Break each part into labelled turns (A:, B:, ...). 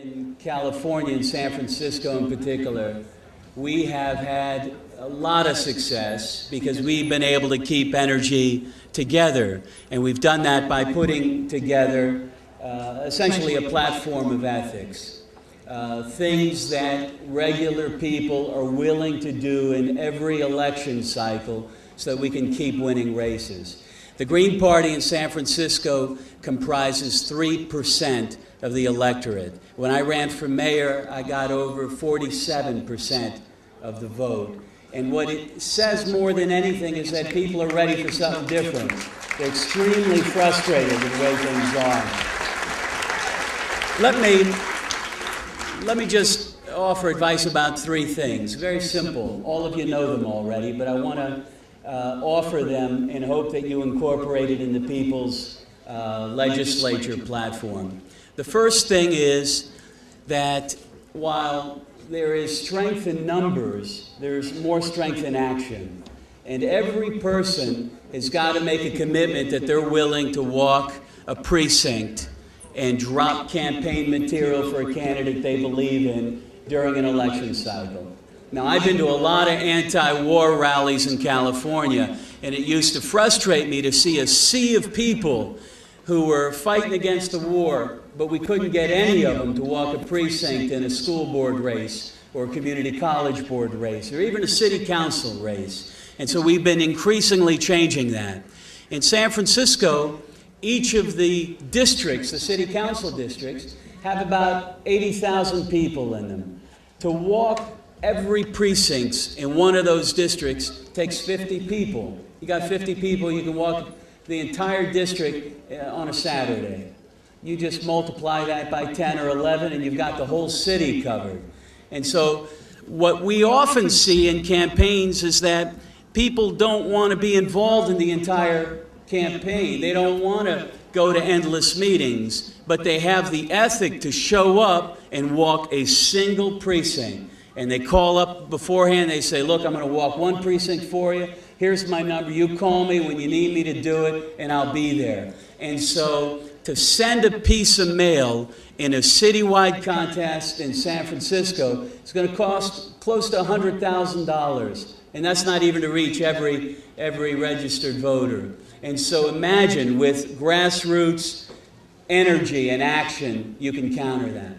A: In California, in San Francisco in particular, we have had a lot of success because we've been able to keep energy together. And we've done that by putting together essentially a platform of ethics. Things that regular people are willing to do in every election cycle so that we can keep winning races. The Green Party in San Francisco comprises 3% of the electorate. When I ran for mayor, I got over 47% of the vote. And what it says more than anything is that people are ready for something different. They're extremely frustrated with the way things are. Let me just offer advice about three things. Very simple. All of you know them already, but I want to offer them and hope that you incorporate it in the people's legislature platform. The first thing is that while there is strength in numbers, there's more strength in action. And every person has got to make a commitment that they're willing to walk a precinct and drop campaign material for a candidate they believe in during an election cycle. Now, I've been to a lot of anti-war rallies in California, and it used to frustrate me to see a sea of people who were fighting against the war, but we couldn't get any of them to walk a precinct in a school board race or a community college board race or even a city council race. And so we've been increasingly changing that. In San Francisco, each of the districts, the city council districts, have about 80,000 people in them. To walk every precinct in one of those districts takes 50 people. You got 50 people, you can walk the entire district on a Saturday. You just multiply that by 10 or 11 and you've got the whole city covered. And so what we often see in campaigns is that people don't want to be involved in the entire campaign. They don't want to go to endless meetings, but they have the ethic to show up and walk a single precinct. And they call up beforehand, they say, look, I'm going to walk one precinct for you. Here's my number. You call me when you need me to do it, and I'll be there. And so to send a piece of mail in a citywide contest in San Francisco is going to cost close to $100,000. And that's not even to reach every registered voter. And so imagine with grassroots energy and action, you can counter that.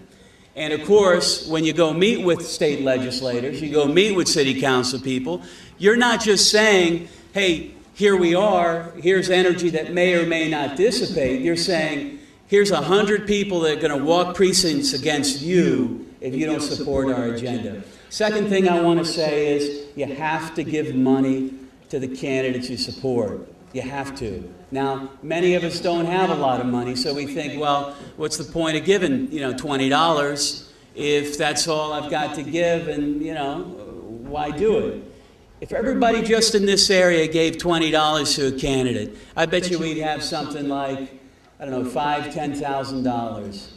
A: And of course, when you go meet with state legislators, you go meet with city council people, you're not just saying, hey, here we are, here's energy that may or may not dissipate. You're saying, here's 100 people that are going to walk precincts against you if you don't support our agenda. Second thing I want to say is you have to give money to the candidates you support. You have to. Now, many of us don't have a lot of money, so we think, well, what's the point of giving, $20 if that's all I've got to give, and, why do it? If everybody just in this area gave $20 to a candidate, I bet you we'd have something like, $5,000, $10,000.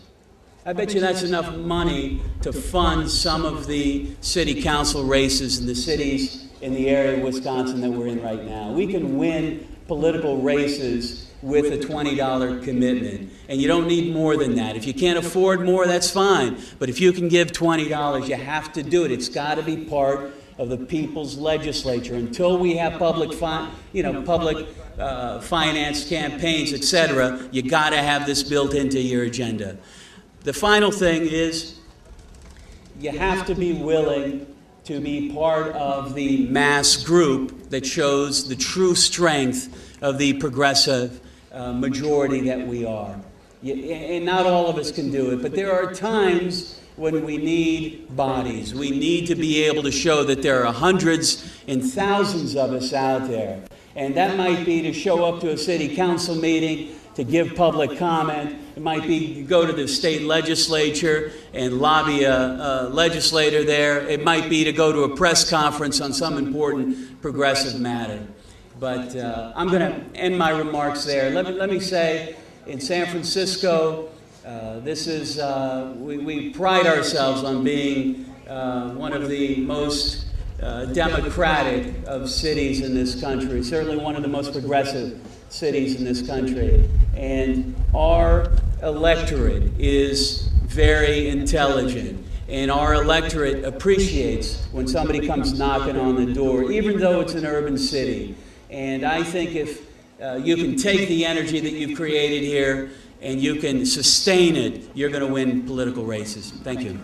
A: I bet you that's enough money to fund some of the city council races in the cities in the area of Wisconsin that we're in right now. We can win political races with a $20 commitment. And you don't need more than that. If you can't afford more, that's fine. But if you can give $20, you have to do it. It's got to be part of the people's legislature. Until we have public finance campaigns, etc., you got to have this built into your agenda. The final thing is you have to be willing to be part of the mass group that shows the true strength of the progressive majority that we are. And not all of us can do it, but there are times when we need bodies. We need to be able to show that there are hundreds and thousands of us out there. And that might be to show up to a city council meeting, to give public comment. It might be to go to the state legislature and lobby a legislator there. It might be to go to a press conference on some important progressive matter. But I'm going to end my remarks there. Let me say, in San Francisco, we pride ourselves on being one of the most democratic of cities in this country, certainly one of the most progressive cities in this country. And our electorate is very intelligent. And our electorate appreciates when somebody comes knocking on the door, even though it's an urban city. And I think if you can take the energy that you've created here and you can sustain it, you're going to win political races. Thank you.